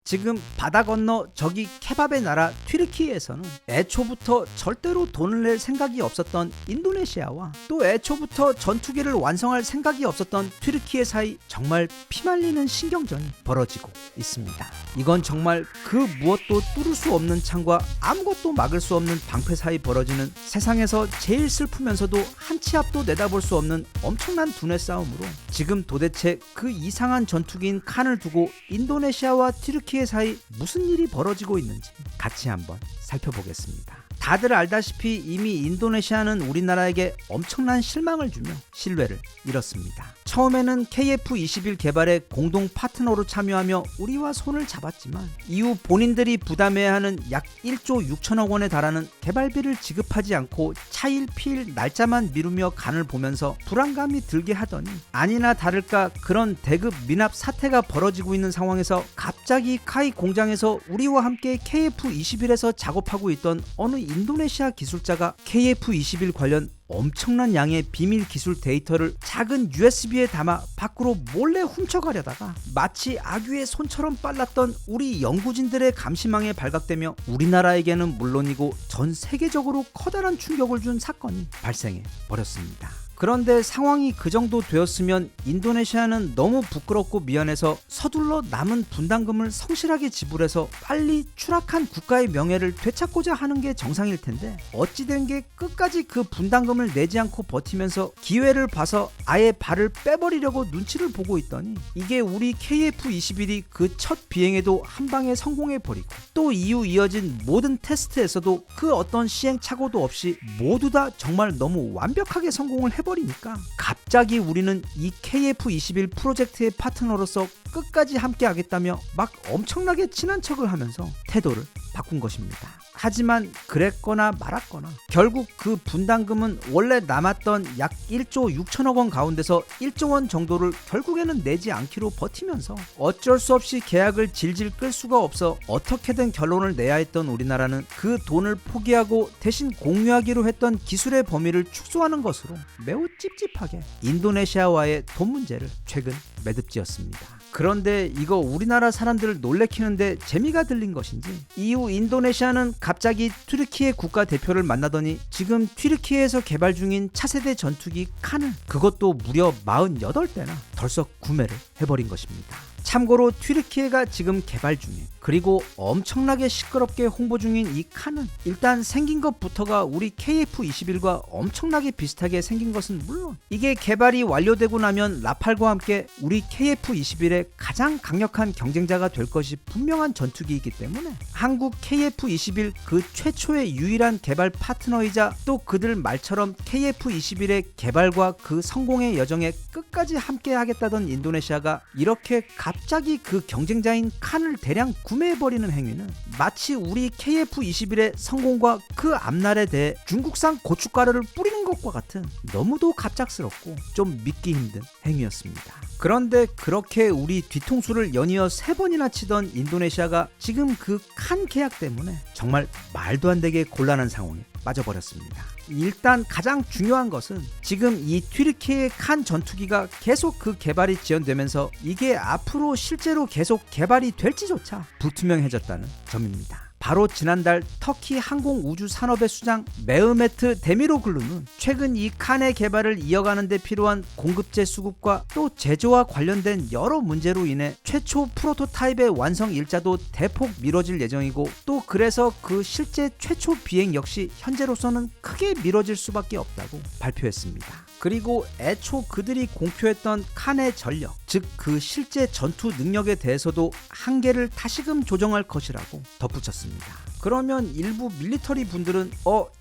지금 바다 건너 저기 케밥의 나라 튀르키예에서는 애초부터 절대로 돈을 낼 생각이 없었던 인도네시아와 또 애초부터 전투기를 완성할 생각이 없었던 튀르키예 사이 정말 피말리는 신경전이 벌어지고 있습니다. 이건 정말 그 무엇도 뚫을 수 없는 창과 아무것도 막을 수 없는 방패 사이 벌어지는 세상에서 제일 슬프면서도 한 치 앞도 내다볼 수 없는 엄청난 두뇌 싸움으로 지금 도대체 그 이상한 전투기인 칸을 두고 인도네시아와 튀르키예 사이 무슨 일이 벌어지고 있는지 같이 한번 살펴보겠습니다. 다들 알다시피 이미 인도네시아는 우리나라에게 엄청난 실망을 주며 신뢰를 잃었습니다. 처음에는 KF-21 개발에 공동 파트너로 참여하며 우리와 손을 잡았지만 이후 본인들이 부담해야 하는 약 1조 6천억 원에 달하는 개발비를 지급하지 않고 차일피일 날짜만 미루며 간을 보면서 불안감이 들게 하더니 아니나 다를까 그런 대급 미납 사태가 벌어지고 있는 상황에서 갑자기 카이 공장에서 우리와 함께 KF-21에서 작업하고 있던 어느 인도네시아 기술자가 KF-21 관련 엄청난 양의 비밀 기술 데이터를 작은 USB에 담아 밖으로 몰래 훔쳐가려다가 마치 아귀의 손처럼 빨랐던 우리 연구진들의 감시망에 발각되며 우리나라에게는 물론이고 전 세계적으로 커다란 충격을 준 사건이 발생해 버렸습니다. 그런데 상황이 그 정도 되었으면 인도네시아는 너무 부끄럽고 미안해서 서둘러 남은 분담금을 성실하게 지불해서 빨리 추락한 국가의 명예를 되찾고자 하는 게 정상일 텐데 어찌된 게 끝까지 그 분담금을 내지 않고 버티면서 기회를 봐서 아예 발을 빼버리려고 눈치를 보고 있더니 이게 우리 KF-21이 그 첫 비행에도 한 방에 성공해버리고 또 이후 이어진 모든 테스트에서도 그 어떤 시행착오도 없이 모두 다 정말 너무 완벽하게 성공을 해버리니까 갑자기 우리는 이 KF-21 프로젝트의 파트너로서 끝까지 함께 하겠다며 막 엄청나게 친한 척을 하면서 태도를 바꾼 것입니다. 하지만 그랬거나 말았거나 결국 그 분담금은 원래 남았던 약 1조 6천억 원 가운데서 1조 원 정도를 결국에는 내지 않기로 버티면서 어쩔 수 없이 계약을 질질 끌 수가 없어 어떻게든 결론을 내야 했던 우리나라는 그 돈을 포기하고 대신 공유하기로 했던 기술의 범위를 축소하는 것으로 매우 찝찝하게 인도네시아와의 돈 문제를 최근 매듭지었습니다. 그런데 이거 우리나라 사람들을 놀래키는데 재미가 들린 것인지 이후 인도네시아는 갑자기 튀르키예 국가대표를 만나더니 지금 튀르키예에서 개발 중인 차세대 전투기 칸을 그것도 무려 48대나 덜썩 구매를 해버린 것입니다. 참고로 튀르키예가 지금 개발 중에 그리고 엄청나게 시끄럽게 홍보 중인 이 칸은 일단 생긴 것부터가 우리 KF-21과 엄청나게 비슷하게 생긴 것은 물론 이게 개발이 완료되고 나면 라팔과 함께 우리 KF-21의 가장 강력한 경쟁자가 될 것이 분명한 전투기이기 때문에 한국 KF-21 그 최초의 유일한 개발 파트너이자 또 그들 말처럼 KF-21의 개발과 그 성공의 여정에 끝까지 함께 하겠다던 인도네시아가 이렇게 갑자기 그 경쟁자인 칸을 대량 구매해버리는 행위는 마치 우리 KF-21의 성공과 그 앞날에 대해 중국산 고춧가루를 뿌리는 것과 같은 너무도 갑작스럽고 좀 믿기 힘든 행위였습니다. 그런데 그렇게 우리 뒤통수를 연이어 3번이나 치던 인도네시아가 지금 그 칸 계약 때문에 정말 말도 안 되게 곤란한 상황에 빠져버렸습니다. 일단 가장 중요한 것은 지금 이 튀르키예 칸 전투기가 계속 그 개발이 지연되면서 이게 앞으로 실제로 계속 개발이 될지조차 불투명해졌다는 점입니다. 바로 지난달 터키 항공우주산업의 수장 메흐메트 데미로글루는 최근 이 칸의 개발을 이어가는 데 필요한 공급재 수급과 또 제조와 관련된 여러 문제로 인해 최초 프로토타입의 완성 일자도 대폭 미뤄질 예정이고 또 그래서 그 실제 최초 비행 역시 현재로서는 크게 미뤄질 수밖에 없다고 발표했습니다. 그리고 애초 그들이 공표했던 칸의 전력, 즉 그 실제 전투 능력에 대해서도 한계를 다시금 조정할 것이라고 덧붙였습니다. 그러면 일부 밀리터리 분들은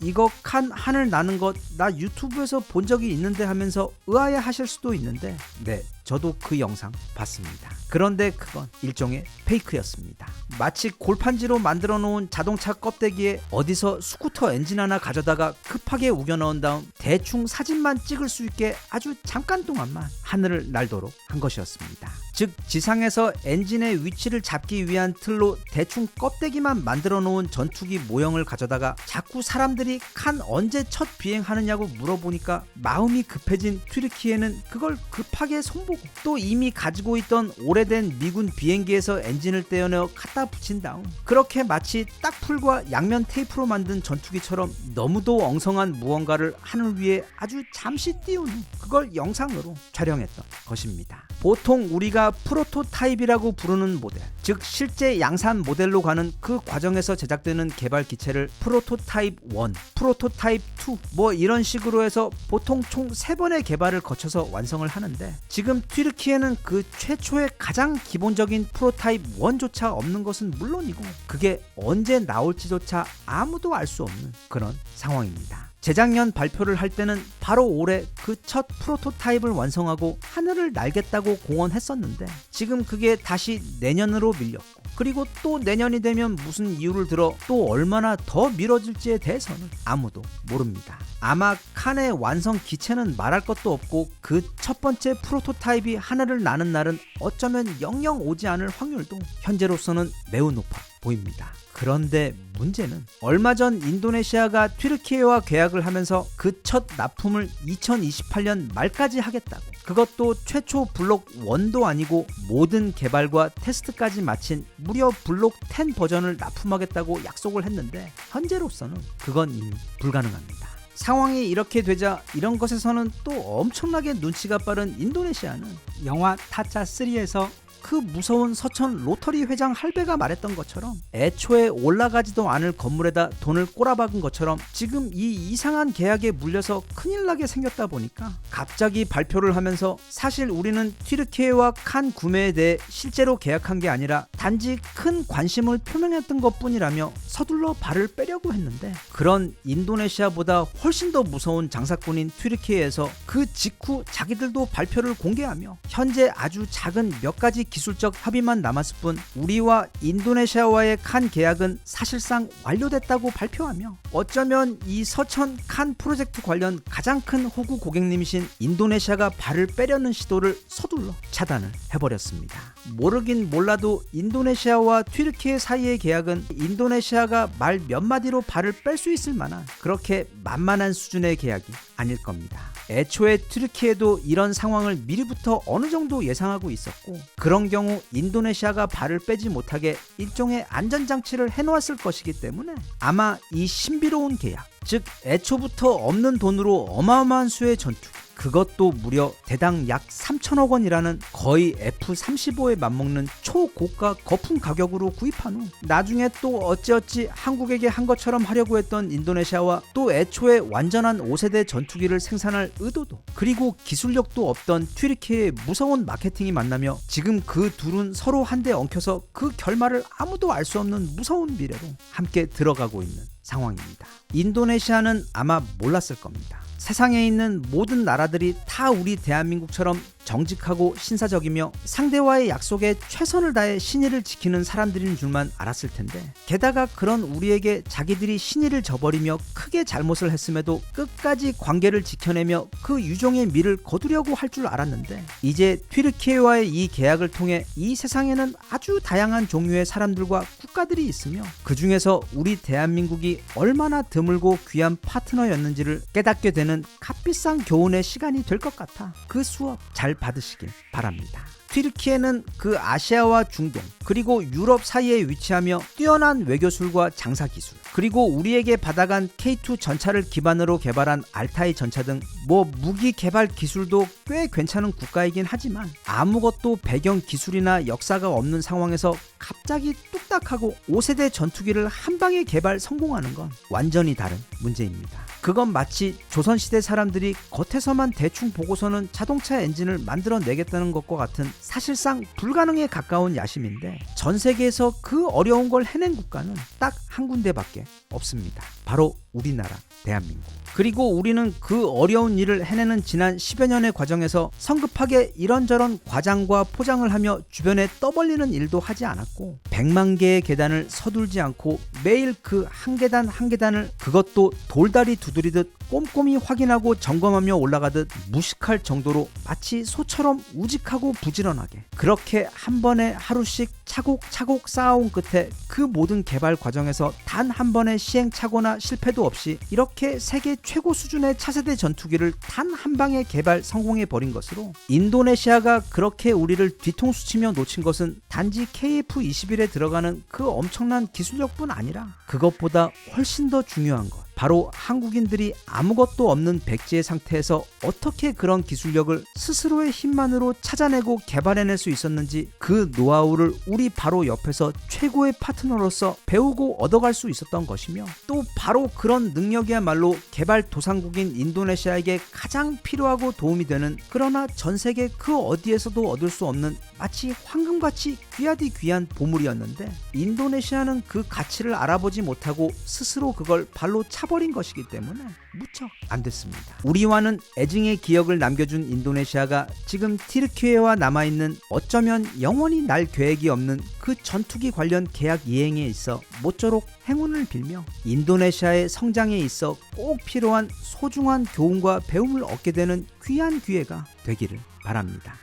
이거 칸 하늘 나는 것 나 유튜브에서 본 적이 있는데 하면서 의아해 하실 수도 있는데 네, 저도 그 영상 봤습니다. 그런데 그건 일종의 페이크였습니다. 마치 골판지로 만들어 놓은 자동차 껍데기에 어디서 스쿠터 엔진 하나 가져다가 급하게 우겨 넣은 다음 대충 사진만 찍을 수 있게 아주 잠깐 동안만 하늘을 날도록 한 것이었습니다. 즉 지상에서 엔진의 위치를 잡기 위한 틀로 대충 껍데기만 만들어 놓은 전투기 모형을 가져다가 자꾸 사람들이 칸 언제 첫 비행하느냐고 물어보니까 마음이 급해진 튀르키예는 그걸 급하게 손보고 또 이미 가지고 있던 오래된 미군 비행기에서 엔진을 떼어내어 갖다 붙인 다음 그렇게 마치 딱풀과 양면 테이프로 만든 전투기처럼 너무도 엉성한 무언가를 하늘 위에 아주 잠시 띄운 후 그걸 영상으로 촬영했던 것입니다. 보통 우리가 프로토타입이라고 부르는 모델, 즉 실제 양산 모델로 가는 그 과정에서 제작되는 개발 기체를 프로토타입 1, 프로토타입 2 뭐 이런 식으로 해서 보통 총 3번의 개발을 거쳐서 완성을 하는데 지금 튀르키예는 그 최초의 가장 기본적인 프로타입 1조차 없는 것은 물론이고 그게 언제 나올지조차 아무도 알 수 없는 그런 상황입니다. 재작년 발표를 할 때는 바로 올해 그 첫 프로토타입을 완성하고 하늘을 날겠다고 공언했었는데 지금 그게 다시 내년으로 밀렸고 그리고 또 내년이 되면 무슨 이유를 들어 또 얼마나 더 미뤄질지에 대해서는 아무도 모릅니다. 아마 칸의 완성 기체는 말할 것도 없고 그 첫 번째 프로토타입이 하늘을 나는 날은 어쩌면 영영 오지 않을 확률도 현재로서는 매우 높아 보입니다. 그런데 문제는 얼마 전 인도네시아가 튀르키예와 계약을 하면서 그 첫 납품을 2028년 말까지 하겠다고 그것도 최초 블록 1도 아니고 모든 개발과 테스트까지 마친 무려 블록 10 버전을 납품하겠다고 약속을 했는데 현재로서는 그건 이미 불가능합니다. 상황이 이렇게 되자 이런 것에서는 또 엄청나게 눈치가 빠른 인도네시아는 영화 타짜 3에서 그 무서운 서천 로터리 회장 할배가 말했던 것처럼 애초에 올라가지도 않을 건물에다 돈을 꼬라박은 것처럼 지금 이 이상한 계약에 물려서 큰일 나게 생겼다 보니까 갑자기 발표를 하면서 사실 우리는 튀르키예와 칸 구매에 대해 실제로 계약한 게 아니라 단지 큰 관심을 표명했던 것뿐이라며 서둘러 발을 빼려고 했는데 그런 인도네시아보다 훨씬 더 무서운 장사꾼인 튀르키예에서 그 직후 자기들도 발표를 공개하며 현재 아주 작은 몇 가지 기술적 합의만 남았을 뿐 우리와 인도네시아와의 칸 계약은 사실상 완료됐다고 발표하며 어쩌면 이 서천 칸 프로젝트 관련 가장 큰 호구 고객님이신 인도네시아가 발을 빼려는 시도를 서둘러 차단을 해버렸습니다. 모르긴 몰라도 인도네시아와 튀르키예 사이의 계약은 인도네시아가 말 몇 마디로 발을 뺄 수 있을 만한 그렇게 만만한 수준의 계약이 아닐 겁니다. 애초에 튀르키예도 이런 상황을 미리부터 어느 정도 예상하고 있었고 그런 경우 인도네시아가 발을 빼지 못하게 일종의 안전장치를 해놓았을 것이기 때문에 아마 이 신비로운 계약, 즉 애초부터 없는 돈으로 어마어마한 수의 전투기 그것도 무려 대당 약 3천억 원이라는 거의 F-35에 맞먹는 초고가 거품 가격으로 구입한 후 나중에 또 어찌어찌 한국에게 한 것처럼 하려고 했던 인도네시아와 또 애초에 완전한 5세대 전투기를 생산할 의도도 그리고 기술력도 없던 튀르키예의 무서운 마케팅이 만나며 지금 그 둘은 서로 한데 엉켜서 그 결말을 아무도 알 수 없는 무서운 미래로 함께 들어가고 있는 상황입니다. 인도네시아는 아마 몰랐을 겁니다. 세상에 있는 모든 나라들이 다 우리 대한민국처럼 정직하고 신사적이며 상대와의 약속에 최선을 다해 신의를 지키는 사람들인 줄만 알았을 텐데 게다가 그런 우리에게 자기들이 신의를 저버리며 크게 잘못을 했음에도 끝까지 관계를 지켜내며 그 유종의 미를 거두려고 할 줄 알았는데 이제 튀르키예와의 이 계약을 통해 이 세상에는 아주 다양한 종류의 사람들과 국가들이 있으며 그 중에서 우리 대한민국이 얼마나 드물고 귀한 파트너였는지를 깨닫게 되는 값비싼 교훈의 시간이 될 것 같아 그 수업 잘 받으시길 바랍니다. 튀르키예는 그 아시아와 중동 그리고 유럽 사이에 위치하며 뛰어난 외교술과 장사기술 그리고 우리에게 받아간 K2 전차를 기반으로 개발한 알타이 전차 등 뭐 무기 개발 기술도 꽤 괜찮은 국가이긴 하지만 아무것도 배경 기술이나 역사가 없는 상황에서 갑자기 뚝딱하고 5세대 전투기를 한 방에 개발 성공하는 건 완전히 다른 문제입니다. 그건 마치 조선시대 사람들이 겉에서만 대충 보고서는 자동차 엔진을 만들어내겠다는 것과 같은 사실상 불가능에 가까운 야심인데 전 세계에서 그 어려운 걸 해낸 국가는 딱 한 군데밖에 없습니다. 바로 우리나라 대한민국. 그리고 우리는 그 어려운 일을 해내는 지난 10여 년의 과정에서 성급하게 이런저런 과장과 포장을 하며 주변에 떠벌리는 일도 하지 않았고 100만 개의 계단을 서둘지 않고 매일 그 한 계단 한 계단을 그것도 돌다리 두 두드리듯 꼼꼼히 확인하고 점검하며 올라가듯 무식할 정도로 마치 소처럼 우직하고 부지런하게 그렇게 한 번에 하루씩 차곡차곡 쌓아온 끝에 그 모든 개발 과정에서 단 한 번의 시행착오나 실패도 없이 이렇게 세계 최고 수준의 차세대 전투기를 단 한 방에 개발 성공해버린 것으로 인도네시아가 그렇게 우리를 뒤통수 치며 놓친 것은 단지 KF-21에 들어가는 그 엄청난 기술력뿐 아니라 그것보다 훨씬 더 중요한 것, 바로 한국인들이 아무것도 없는 백지의 상태에서 어떻게 그런 기술력을 스스로의 힘만으로 찾아내고 개발해낼 수 있었는지 그 노하우를 우리 바로 옆에서 최고의 파트너로서 배우고 얻어갈 수 있었던 것이며, 또 바로 그런 능력이야말로 개발도상국인 인도네시아에게 가장 필요하고 도움이 되는, 그러나 전 세계 그 어디에서도 얻을 수 없는 마치 황금같이 귀하디 귀한 보물이었는데, 인도네시아는 그 가치를 알아보지 못하고 스스로 그걸 발로 차버린 것이기 때문에 무척 안 됐습니다. 우리와는 애증의 기억을 남겨준 인도네시아가 지금 튀르키예와 남아있는 어쩌면 영원히 날 계획이 없는 그 전투기 관련 계약 이행에 있어 모쪼록 행운을 빌며 인도네시아의 성장에 있어 꼭 필요한 소중한 교훈과 배움을 얻게 되는 귀한 기회가 되기를 바랍니다.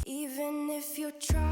Even if you try